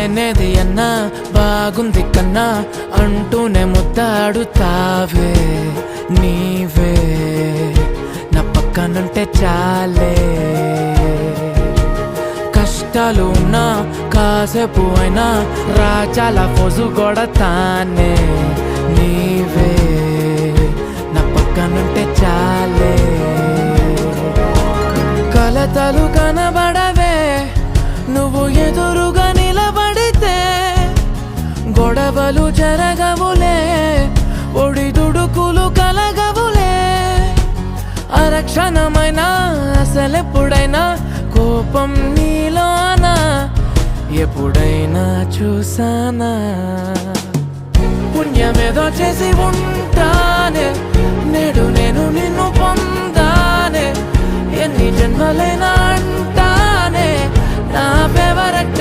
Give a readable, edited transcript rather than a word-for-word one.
లేనేది అన్నా బాగుంది కన్నా అంటూనే ముద్దాడుతావే నీవే నా పక్కనుంటే చాలే కష్టాలు ఉన్నా కాసేపు అయినా రాజాల ఫోజు కొడతానే నీవే నా పక్కనుంటే చాలే కలతలు కనబడవే నువ్వు ఎదురుగా నిలబడితే గొడవలు జరగవులే ఒడిదుడుకులు కలగవులే అరక్షణమైనా అసలెప్పుడైనా కోపం నీలోనా ఎప్పుడైనా చూసానా పుణ్యమేదో చేసి ఉంటానే నేడు నేను నిన్ను పొందానే ఎన్ని జన్మలైనా అంటానే నా ఫేవరెట్